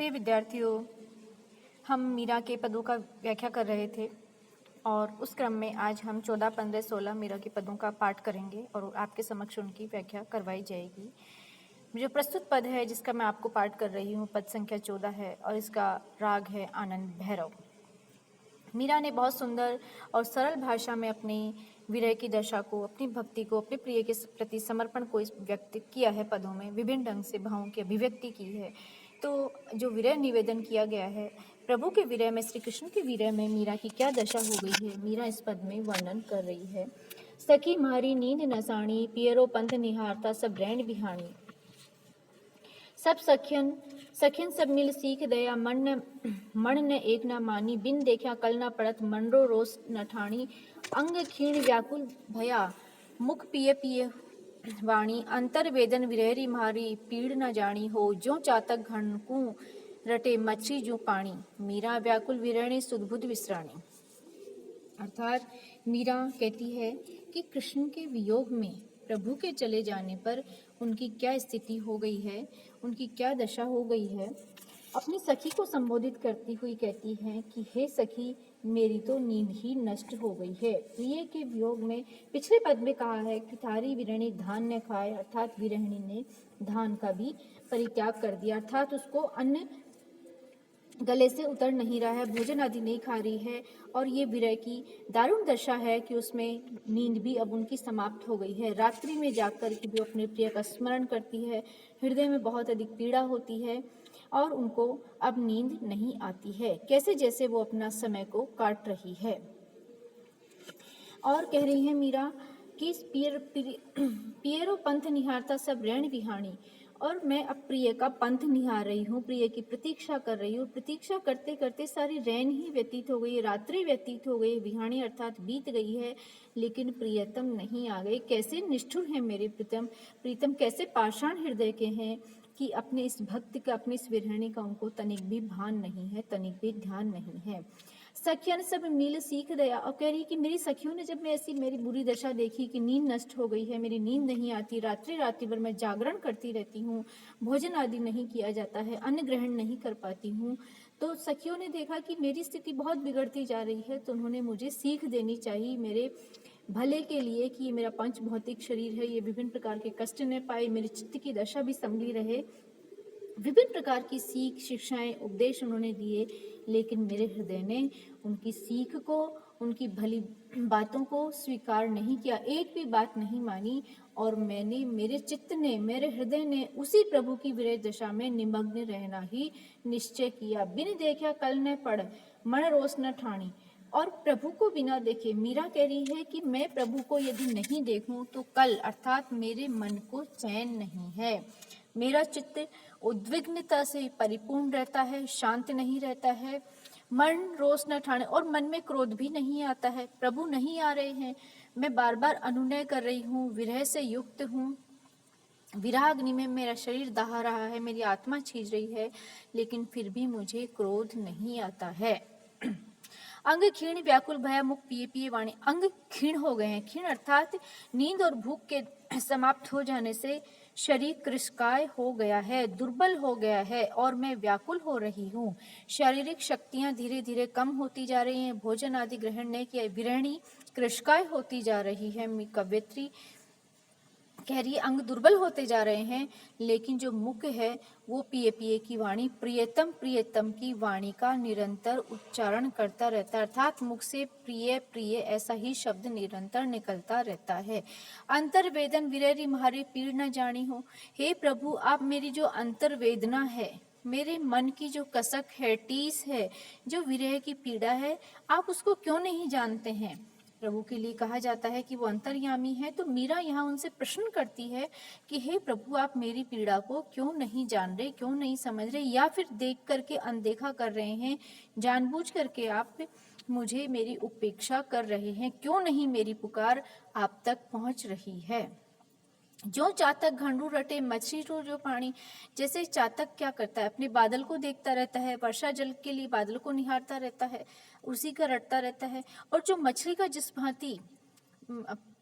प्रिय विद्यार्थियों, हम मीरा के पदों का व्याख्या कर रहे थे और उस क्रम में आज हम 14, 15, 16 मीरा के पदों का पाठ करेंगे और आपके समक्ष उनकी व्याख्या करवाई जाएगी। जो प्रस्तुत पद है जिसका मैं आपको पाठ कर रही हूँ, पद संख्या 14 है और इसका राग है आनंद भैरव। मीरा ने बहुत सुंदर और सरल भाषा में अपनी विरह की दशा को, अपनी भक्ति को, अपने प्रिय के प्रति समर्पण को व्यक्त किया है। पदों में विभिन्न ढंग से भावों की अभिव्यक्ति की है। तो जो विरह निवेदन किया गया है, प्रभु के विरह में, श्री कृष्ण के विरह में मीरा की क्या दशा हो गई है, मीरा इस पद में वर्णन कर रही है। सखी मारी नींद नसाणी, पियरो पंथ निहारता सब रैन बिहाणी। सब सखियन सब मिल सीख दया, मन न एक न मानी, बिन देखा कल न पड़त, मनरो रोस न ठाणी। अंग क्षीण व्याकुल भया, मुख पिए पिए वाणी, अंतर वेदन विरहरी मारी, पीड़ न जानी हो, जो चातक घनकू रटे मच्छी जू पानी। मीरा व्याकुल विरहणी, सुदबुद विसराणी। अर्थात मीरा कहती है कि कृष्ण के वियोग में, प्रभु के चले जाने पर उनकी क्या स्थिति हो गई है, उनकी क्या दशा हो गई है। अपनी सखी को संबोधित करती हुई कहती हैं कि हे सखी, मेरी तो नींद ही नष्ट हो गई है। प्रिय के वियोग में पिछले पद में कहा है कि थारी विरहणी धान न खाए, अर्थात विरहणी ने धान का भी परित्याग कर दिया, अर्थात उसको अन्न गले से उतर नहीं रहा है, भोजन आदि नहीं खा रही है। और ये विरह की दारुण दशा है कि उसमें नींद भी अब उनकी समाप्त हो गई है। रात्रि में जागकर के भी अपने प्रिय का स्मरण करती है, हृदय में बहुत अधिक पीड़ा होती है और उनको अब नींद नहीं आती है, कैसे जैसे वो अपना समय को काट रही है। और कह रही है मीरा कि पियरो पंथ निहारता सब रैन बिहाणी, और मैं अब प्रिय का पंथ निहार रही हूँ, प्रिय की प्रतीक्षा कर रही हूँ। प्रतीक्षा करते करते सारी रैन ही व्यतीत हो गई, रात्रि व्यतीत हो गई, विहाणी अर्थात बीत गई है, लेकिन प्रियतम नहीं आ गए। कैसे निष्ठुर हैं मेरे प्रीतम, कैसे पाषाण हृदय के हैं कि अपने इस भक्त का, अपनी इस विरहणी का उनको तनिक भी भान नहीं है, तनिक भी ध्यान नहीं है। सखियन सब मिल सीख दया, और कह रही कि मेरी सखियों ने जब मैं ऐसी मेरी बुरी दशा देखी कि नींद नष्ट हो गई है, मेरी नींद नहीं आती, रात्रि भर मैं जागरण करती रहती हूँ, भोजन आदि नहीं किया जाता है, अन्न ग्रहण नहीं कर पाती हूँ, तो सखियों ने देखा कि मेरी स्थिति बहुत बिगड़ती जा रही है, तो उन्होंने मुझे सीख देनी चाहिए मेरे भले के लिए कि ये मेरा पंच भौतिक शरीर है, ये विभिन्न प्रकार के कष्ट न पाए, मेरे चित्त की दशा भी संभली रहे। विभिन्न प्रकार की सीख, शिक्षाएं, उपदेश उन्होंने दिए, लेकिन मेरे हृदय ने उनकी सीख को, उनकी भली बातों को स्वीकार नहीं किया, एक भी बात नहीं मानी। और मेरे चित्त ने, मेरे हृदय ने उसी प्रभु की विरह दशा में निमग्न रहना ही निश्चय किया। बिन देखा कल न पड़, मन रोस न ठाणी। और प्रभु को बिना देखे, मीरा कह रही है कि मैं प्रभु को यदि नहीं देखूं तो कल, अर्थात मेरे मन को चैन नहीं है, मेरा चित्त उद्विग्नता से परिपूर्ण रहता है, शांत नहीं रहता है, मन रोष न ठाने, और मन में क्रोध भी नहीं आता है। प्रभु नहीं आ रहे हैं, मैं बार बार अनुनय कर रही हूँ, विरह से युक्त हूँ, विराग्नि में मेरा शरीर दहा रहा है, मेरी आत्मा छीज रही है, लेकिन फिर भी मुझे क्रोध नहीं आता है। अंग क्षीण व्याकुल भया, मुख पिए पिए वाणी। अंग क्षीण हो गए हैं, क्षीण अर्थात नींद और भूख के समाप्त हो जाने से शरीर कृशकाय हो गया है, दुर्बल हो गया है, और मैं व्याकुल हो रही हूँ। शारीरिक शक्तियाँ धीरे धीरे कम होती जा रही हैं, भोजन आदि ग्रहण नहीं किया, विरहणी कृशकाय होती जा रही है। कवयित्री कह रही है अंग दुर्बल होते जा रहे हैं, लेकिन जो मुख है वो पिए पिए की वाणी, प्रियतम प्रियतम की वाणी का निरंतर उच्चारण करता रहता है, अर्थात मुख से प्रिय प्रिय ऐसा ही शब्द निरंतर निकलता रहता है। अंतर्वेदन विरहरी म्हारी पीड़ न जानी हो। हे प्रभु, आप मेरी जो अंतर्वेदना है, मेरे मन की जो कसक है, टीस है, जो विरह की पीड़ा है, आप उसको क्यों नहीं जानते हैं। प्रभु के लिए कहा जाता है कि वो अंतर्यामी है, तो मीरा यहाँ उनसे प्रश्न करती है कि हे प्रभु, आप मेरी पीड़ा को क्यों नहीं जान रहे, क्यों नहीं समझ रहे, या फिर देख करके अनदेखा कर रहे हैं, जानबूझ करके आप मुझे, मेरी उपेक्षा कर रहे हैं, क्यों नहीं मेरी पुकार आप तक पहुँच रही है। जो चातक घंडू रटे मछली रो जो पानी, जैसे चातक क्या करता है, अपने बादल को देखता रहता है, वर्षा जल के लिए बादल को निहारता रहता है, उसी का रटता रहता है, और जो मछली का जिस भांति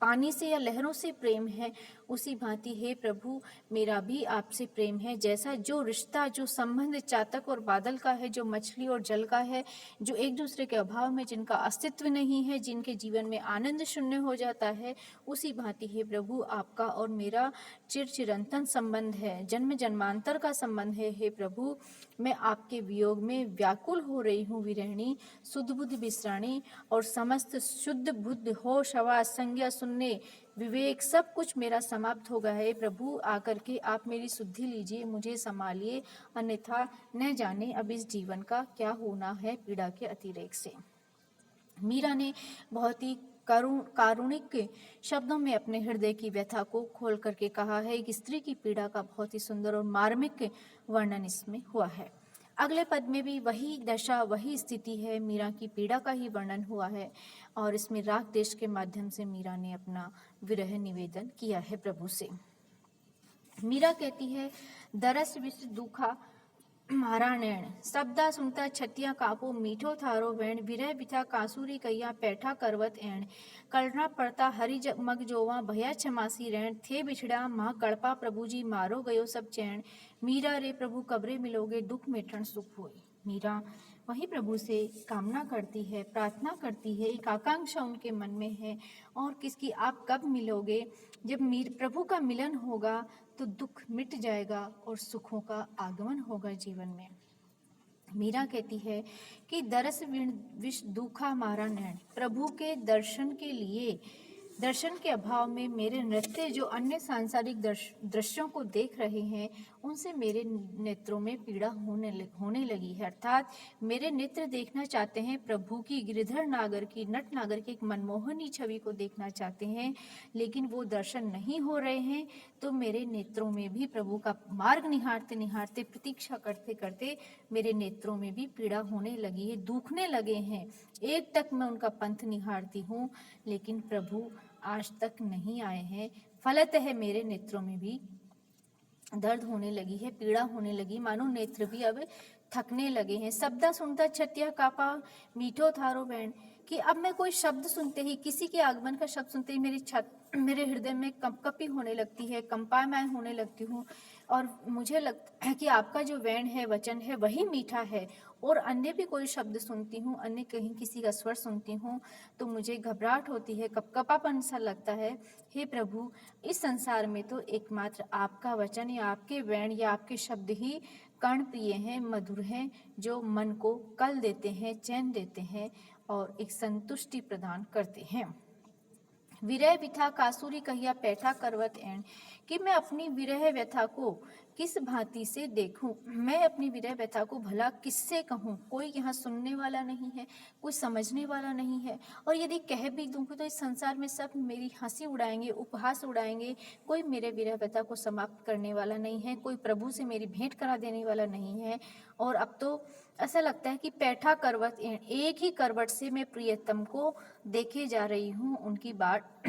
पानी से या लहरों से प्रेम है, उसी भांति हे प्रभु मेरा भी आपसे प्रेम है। जैसा जो रिश्ता, जो संबंध चातक और बादल का है, जो मछली और जल का है, जो एक दूसरे के अभाव में जिनका अस्तित्व नहीं है, जिनके जीवन में आनंद शून्य हो जाता है, उसी भांति हे प्रभु आपका और मेरा चिरंतन संबंध है, जन्म जन्मांतर का संबंध है। हे प्रभु मैं आपके वियोग में व्याकुल हो रही हूँ विरहिणी, शुद्ध बुद्धि विश्राणी और समस्त शुद्ध बुद्ध होश आवास संज्ञा सुनने विवेक सब कुछ मेरा समाप्त हो गया है। प्रभु आकर के आप मेरी शुद्धि लीजिए, मुझे संभालिए, अन्यथा न जाने अब इस जीवन का क्या होना है पीड़ा के अतिरेक से। मीरा ने बहुत ही कारुणिक शब्दों में अपने हृदय की व्यथा को खोल करके कहा है। एक स्त्री की पीड़ा का बहुत ही सुंदर और मार्मिक वर्णन इसमें हुआ है। अगले पद में भी वही दशा, वही स्थिति है, मीरा की पीड़ा का ही वर्णन हुआ है और इसमें राग देश के माध्यम से मीरा ने अपना विरह निवेदन किया है प्रभु से। मीरा कहती है, दरस विष दुखा मारा नैण, शब्दा सुनता छतिया कापो मीठो थारो वैण, विरह बिथा कांसूरी कैया पैठा करवत एण, करना पड़ता हरि मग जोवा भया छमासी रैण, थे बिछड़ा माँ कड़पा प्रभु जी मारो गयो सब चैन, मीरा रे प्रभु कब्रे मिलोगे दुख मेठन सुख होई। मीरा वही प्रभु से कामना करती है, प्रार्थना करती है, एक आकांक्षा उनके मन में है और किसकी, आप कब मिलोगे। जब प्रभु का मिलन होगा तो दुख मिट जाएगा और सुखों का आगमन होगा जीवन में। मीरा कहती है कि दरस विष दुखा मारा नैण, प्रभु के दर्शन के लिए, दर्शन के अभाव में मेरे नृत्य जो अन्य सांसारिक दृश्यों को देख रहे हैं उनसे मेरे नेत्रों में पीड़ा होने लगी है। अर्थात मेरे नेत्र देखना चाहते हैं प्रभु की, गिरधर नागर की, नट नागर की एक मनमोहनी छवि को देखना चाहते हैं, लेकिन वो दर्शन नहीं हो रहे हैं। तो मेरे नेत्रों में भी प्रभु का मार्ग निहारते निहारते, प्रतीक्षा करते करते मेरे नेत्रों में भी पीड़ा होने लगी है, दुखने लगे हैं। एक तक मैं उनका पंथ निहारती हूँ लेकिन प्रभु आज तक नहीं आए हैं। फलतः मेरे नेत्रों में भी दर्द होने लगी है, पीड़ा होने लगी, मानो नेत्र भी अब थकने लगे हैं। शब्दा सुनता छतिया कापा मीठो थारो बैण, कि अब मैं कोई शब्द सुनते ही, किसी के आगमन का शब्द सुनते ही मेरे हृदय में कंपकपी होने लगती है, कंपायमान होने लगती हूँ और मुझे लगता है कि आपका जो वैण है, वचन है, वही मीठा है। और अन्य भी कोई शब्द सुनती हूँ, अन्य कहीं किसी का स्वर सुनती हूँ तो मुझे घबराहट होती है, कपकपापन सा लगता है। हे प्रभु इस संसार में तो एकमात्र आपका वचन या आपके वैण या आपके शब्द ही कर्ण प्रिय हैं, मधुर हैं, जो मन को कल देते हैं, चैन देते हैं और एक संतुष्टि प्रदान करते हैं। विरह व्यथा कासूरी कहिया पैठा करवत एण, कि मैं अपनी विरह व्यथा को किस भांति से देखूं, मैं अपनी विरह व्यथा को भला किससे कहूं। कोई यहाँ सुनने वाला नहीं है, कोई समझने वाला नहीं है, और यदि कह भी दूं तो इस संसार में सब मेरी हंसी उड़ाएंगे, उपहास उड़ाएंगे। कोई मेरे विरह व्यथा को समाप्त करने वाला नहीं है, कोई प्रभु से मेरी भेंट करा देने वाला नहीं है। और अब तो ऐसा लगता है कि पैठा करवत एण, एक ही करवट से मैं प्रियतम को देखे जा रही हूँ, उनकी बात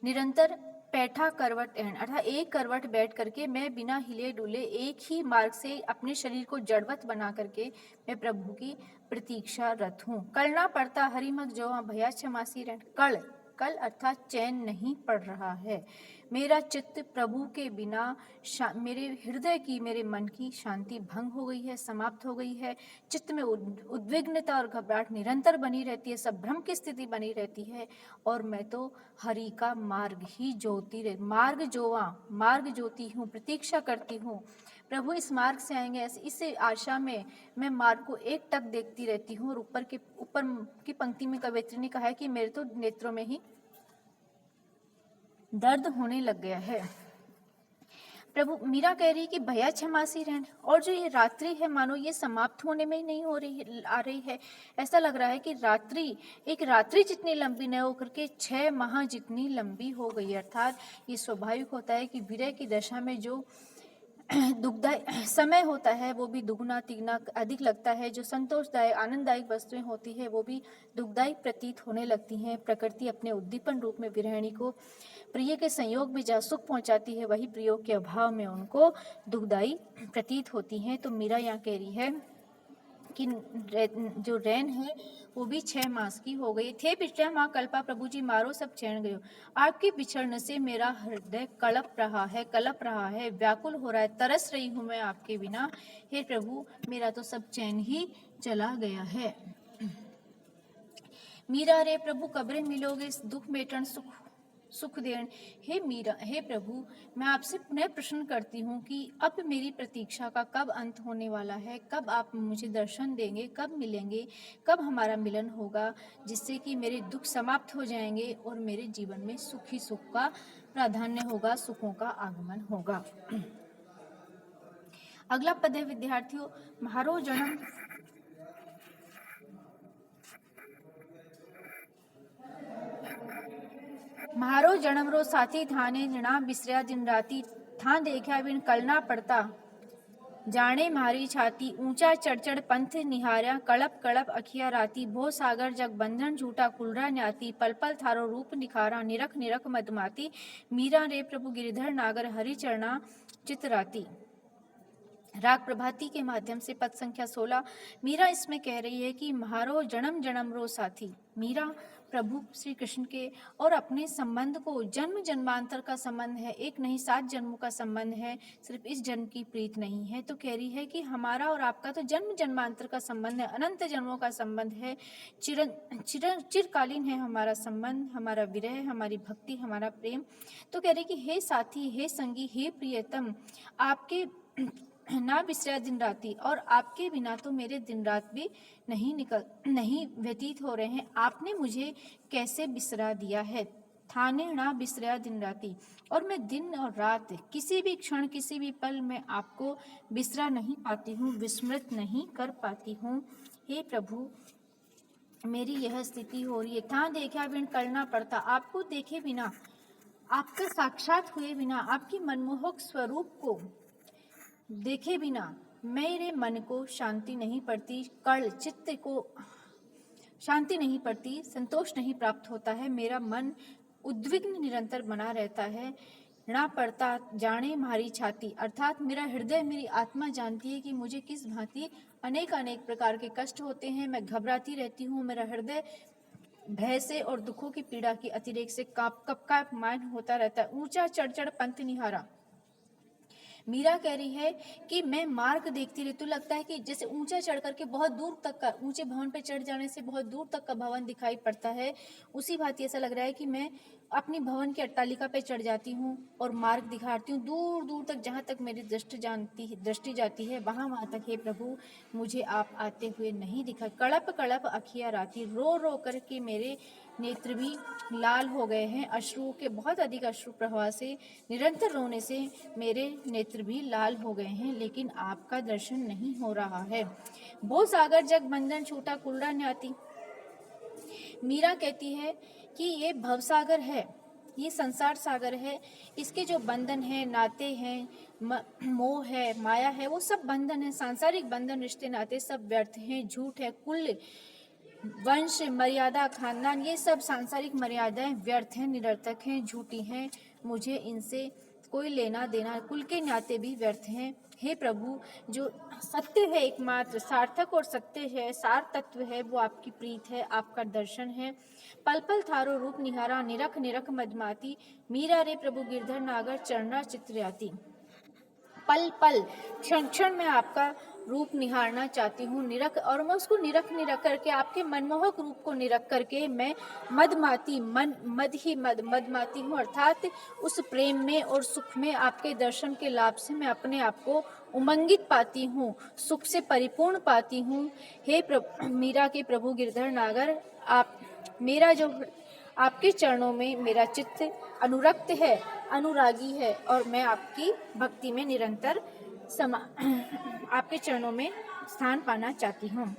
निरंतर पैठा करवट एण, अर्थात एक करवट बैठ करके मैं बिना हिले डुले एक ही मार्ग से अपने शरीर को जड़वत बना करके मैं प्रभु की प्रतीक्षारत हूँ। कलना पड़ता हरिमग जो भया क्षमासी रण, कल अर्थात चैन नहीं पड़ रहा है। मेरा चित्त प्रभु के बिना मेरे हृदय की, मेरे मन की शांति भंग हो गई है, समाप्त हो गई है। चित्त में उद्विग्नता और घबराहट निरंतर बनी रहती है, संभ्रम की स्थिति बनी रहती है और मैं तो हरि का मार्ग ही जोती मार्ग जोती हूँ, प्रतीक्षा करती हूँ। प्रभु इस मार्ग से आएंगे, इस आशा में मैं मार्ग को एक टक देखती रहती हूँ। और ऊपर की पंक्ति में कवयित्री ने कहा है कि मेरे तो नेत्रों में ही दर्द होने लग गया है। प्रभु मीरा कह रही कि भया क्षमासी रहन, और जो ये रात्रि है मानो ये समाप्त होने में ही नहीं आ रही है। ऐसा लग रहा है कि एक रात्रि जितनी लंबी न होकर के 6 माह जितनी लंबी हो गई। अर्थात ये स्वाभाविक होता है कि विरह की दशा में जो दुखदायक समय होता है वो भी दुगुना तिगुना अधिक लगता है। जो संतोषदायक आनंददायक वस्तुएं होती है वो भी दुखदायी प्रतीत होने लगती हैं। प्रकृति अपने उद्दीपन रूप में विरहिणी को प्रिय के संयोग में जहाँ सुख पहुंचाती है, वही प्रयोग के अभाव में उनको दुखदायी प्रतीत होती हैं। तो मीरा यहाँ कह रही है कि जो रैन है वो भी 6 मास की हो गई। थे पिछले माँ कल्पा प्रभु जी मारो सब चैन गयो। आपके बिछड़ने से मेरा हृदय कलप रहा है, व्याकुल हो रहा है, तरस रही हूँ मैं आपके बिना। हे प्रभु मेरा तो सब चैन ही चला गया है। मीरा रे प्रभु कब्रे मिलोगे, दुख मेटन सुख देन। हे मीरा, हे प्रभु मैं आपसे पुनः प्रश्न करती हूँ कि अब मेरी प्रतीक्षा का कब अंत होने वाला है, कब आप मुझे दर्शन देंगे, कब मिलेंगे, कब हमारा मिलन होगा, जिससे कि मेरे दुख समाप्त हो जाएंगे और मेरे जीवन में सुख ही सुख का प्राधान्य होगा, सुखों का आगमन होगा। अगला पद है विद्यार्थियों, म्हारो जन्म म्हारो जन्म रो साथी थाने जना बिसरिया दिन राती, था देखा बिन कलना पड़ता जाने मारी छाती। ऊंचा चढ़ पंथ निहार्या, कड़प कड़प अखिया राती। भो सागर जग बंधन झूठा कुलरा न्याती, पल पल थारो रूप निखारा, निरख निरख मदमाती। मीरा रे प्रभु गिरधर नागर, हरि चरना चितराती। राग प्रभाती के माध्यम से पद संख्या 16 मीरा इसमें कह रही है कि म्हारो जन्म जन्म रो साथी। मीरा प्रभु श्री कृष्ण के और अपने संबंध को जन्म जन्मांतर का संबंध है, एक नहीं 7 जन्मों का संबंध है, सिर्फ इस जन्म की प्रीत नहीं है। तो कह रही है कि हमारा और आपका तो जन्म जन्मांतर का संबंध है, अनंत जन्मों का संबंध है, चिरकालीन है हमारा संबंध, हमारा विरह, हमारी भक्ति, हमारा प्रेम। तो कह रही कि हे साथी, हे संगी, हे प्रियतम, आपके ना बिसरा दिन राती, और आपके बिना तो मेरे दिन रात भी नहीं व्यतीत हो रहे हैं। आपने मुझे कैसे बिसरा दिया है। थाने ना बिसरा दिन राती, और मैं दिन और रात किसी भी क्षण किसी भी पल में आपको बिसरा नहीं पाती हूँ, विस्मृत नहीं कर पाती हूँ। हे प्रभु मेरी यह स्थिति हो रही है। था देखा बिन करना पड़ता, आपको देखे बिना, आपका साक्षात हुए बिना, आपकी मनमोहक स्वरूप को देखे बिना मेरे मन को शांति नहीं पड़ती, कल चित्त को शांति नहीं पड़ती, संतोष नहीं प्राप्त होता है, मेरा मन उद्विग्न निरंतर बना रहता है। ना पड़ता जाने मारी छाती, अर्थात मेरा हृदय, मेरी आत्मा जानती है कि मुझे किस भांति अनेक अनेक प्रकार के कष्ट होते हैं, मैं घबराती रहती हूँ, मेरा हृदय भय से और दुखों की पीड़ा की अतिरेक से कांपमान होता रहता है। ऊंचा चढ़ पंथ निहारा, मीरा कह रही है कि मैं मार्ग देखती रहती हूँ, लगता है कि जैसे ऊंचा चढ़ करके बहुत दूर तक का, ऊंचे भवन पे चढ़ जाने से बहुत दूर तक का भवन दिखाई पड़ता है, उसी भांति ऐसा लग रहा है कि मैं अपनी भवन की अट्टालिका पे चढ़ जाती हूँ और मार्ग दिखाती हूँ दूर दूर तक, जहाँ तक मेरी दृष्टि जाती है वहाँ तक। हे प्रभु मुझे आप आते हुए नहीं दिखा। कड़प कड़प अखिया राती, रो रो करके मेरे नेत्र भी लाल हो गए हैं, अश्रु के बहुत अधिक अश्रु प्रवाह से, निरंतर रोने से मेरे नेत्र भी लाल हो गए हैं, लेकिन आपका दर्शन नहीं हो रहा है। वो सागर जग बंधन छूटा कुलरा न्याती, मीरा कहती है कि ये भवसागर है, ये संसार सागर है, इसके जो बंधन है, नाते हैं, मोह है, माया है, वो सब बंधन है, सांसारिक बंधन, रिश्ते नाते सब व्यर्थ हैं, झूठ है, कुल वंश मर्यादा खानदान, ये सब सांसारिक मर्यादाएं व्यर्थ हैं, निरर्थक हैं, झूठी हैं, मुझे इनसे कोई लेना देना, कुल के नाते भी व्यर्थ हैं। हे प्रभु जो सत्य है, एकमात्र सार्थक और सत्य है, सार तत्व है, वो आपकी प्रीत है, आपका दर्शन है। पल पल थारो रूप निहारा, निरख निरख मदमाती, मीरा रे प्रभु गिरधर नागर चरना चित्रयाती। पल पल क्षण क्षण में आपका रूप निहारना चाहती हूँ, निरख, और मैं उसको निरख करके, आपके मनमोहक रूप को निरख करके मैं मदमाती हूँ, अर्थात उस प्रेम में और सुख में, आपके दर्शन के लाभ से मैं अपने आप को उमंगित पाती हूँ, सुख से परिपूर्ण पाती हूँ। हे मीरा के प्रभु गिरधर नागर, आप मेरा जो आपके चरणों में मेरा चित्त अनुरक्त है, अनुरागी है, और मैं आपकी भक्ति में निरंतर आपके चरणों में स्थान पाना चाहती हूँ।